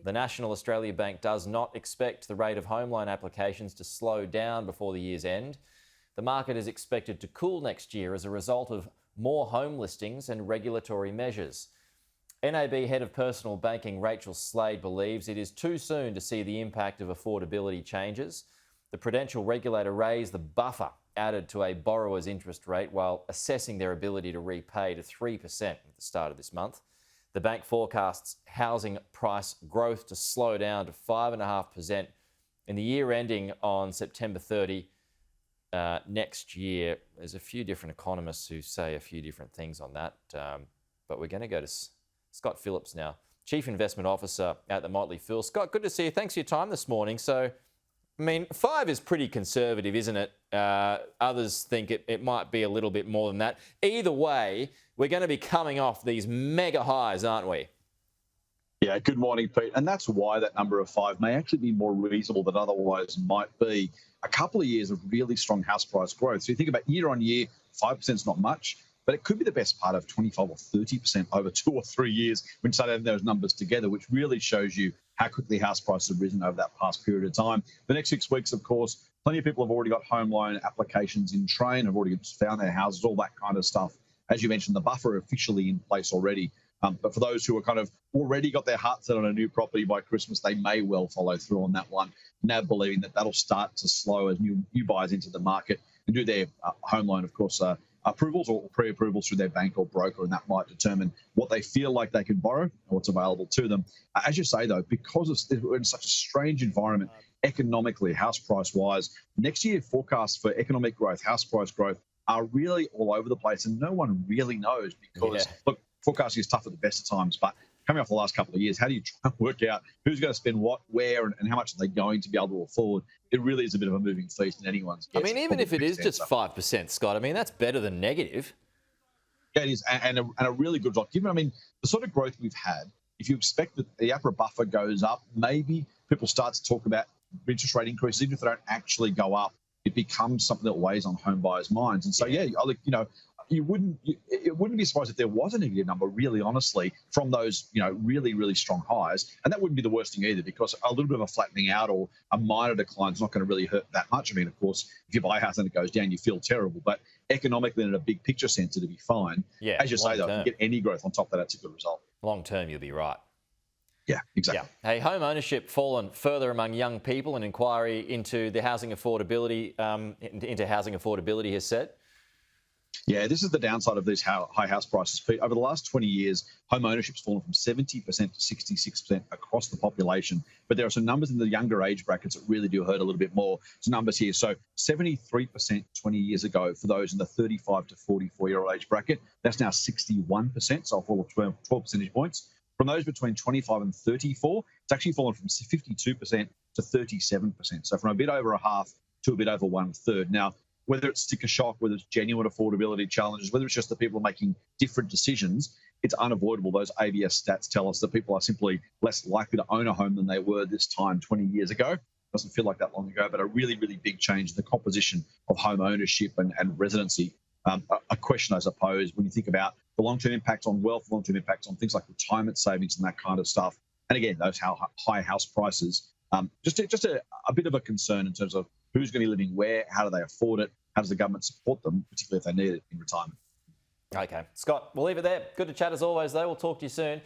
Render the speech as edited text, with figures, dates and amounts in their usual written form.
The National Australia Bank does not expect the rate of home loan applications to slow down before the year's end. The market is expected to cool next year as a result of more home listings and regulatory measures. NAB Head of Personal Banking Rachel Slade believes it is too soon to see the impact of affordability changes. The Prudential regulator raised the buffer added to a borrower's interest rate while assessing their ability to repay to 3% at the start of this month. The bank forecasts housing price growth to slow down to 5.5% in the year ending on September 30 next year. There's a few different economists who say a few different things on that, but we're going to go to Scott Phillips now, Chief Investment Officer at the Motley. Phil. Scott, good to see you. Thanks for your time this morning. So, I mean, 5 is pretty conservative, isn't it? Others think it might be a little bit more than that. Either way, we're going to be coming off these mega highs, aren't we? Yeah, good morning, Pete. And that's why that number of 5 may actually be more reasonable than otherwise might be. A couple of years of really strong house price growth. So you think about year on year, 5% is not much, but it could be the best part of 25 or 30% over 2 or 3 years when you start adding those numbers together, which really shows you how quickly house prices have risen over that past period of time. The next 6 weeks, of course, plenty of people have already got home loan applications in train, have already found their houses, all that kind of stuff. As you mentioned, the buffer officially in place already. But for those who are kind of already got their heart set on a new property by Christmas, they may well follow through on that one. Now believing that that'll start to slow as new buyers into the market and do their home loan, of course, approvals or pre-approvals through their bank or broker, and that might determine what they feel like they can borrow and what's available to them. As you say, though, because we're in such a strange environment economically, house price-wise, next year forecasts for economic growth, house price growth, are really all over the place, and no one really knows because, look, forecasting is tough at the best of times, but coming off the last couple of years, how do you try and work out who's going to spend what, where, and how much are they going to be able to afford? It really is a bit of a moving feast in anyone's guess. I mean, even if it is just 5%, Scott, I mean, that's better than negative. Yeah, it is, and a really good result. Given, I mean, the sort of growth we've had, if you expect that the upper buffer goes up, maybe people start to talk about interest rate increases, even if they don't actually go up. It becomes something that weighs on home buyers' minds. And so, it wouldn't be surprised if there was a negative number, really, honestly, from those, really, really strong highs. And that wouldn't be the worst thing either, because a little bit of a flattening out or a minor decline is not going to really hurt that much. I mean, of course, if you buy a house and it goes down, you feel terrible. But economically, in a big picture sense, it'd be fine. Yeah, as you say, though, if you get any growth on top of that, that's a good result. Long term, you'll be right. Yeah, exactly. Yeah. Hey, home ownership fallen further among young people. An inquiry into the housing affordability has said. Yeah, this is the downside of these high house prices, Pete. Over the last 20 years, home ownership's fallen from 70% to 66% across the population. But there are some numbers in the younger age brackets that really do hurt a little bit more. Some numbers here. So 73% 20 years ago for those in the 35 to 44-year-old age bracket. That's now 61%, so a fall of 12 percentage points. From those between 25 and 34, it's actually fallen from 52% to 37%. So from a bit over a half to a bit over 1/3. Now, whether it's sticker shock, whether it's genuine affordability challenges, whether it's just that people are making different decisions, it's unavoidable. Those ABS stats tell us that people are simply less likely to own a home than they were this time 20 years ago. Doesn't feel like that long ago, but a really, really big change in the composition of home ownership and residency. A question, I suppose, when you think about the long-term impact on wealth, long-term impacts on things like retirement savings and that kind of stuff. And again, those high house prices, just a bit of a concern in terms of who's going to be living where, how do they afford it, how does the government support them, particularly if they need it in retirement. Okay. Scott, we'll leave it there. Good to chat as always, though. We'll talk to you soon.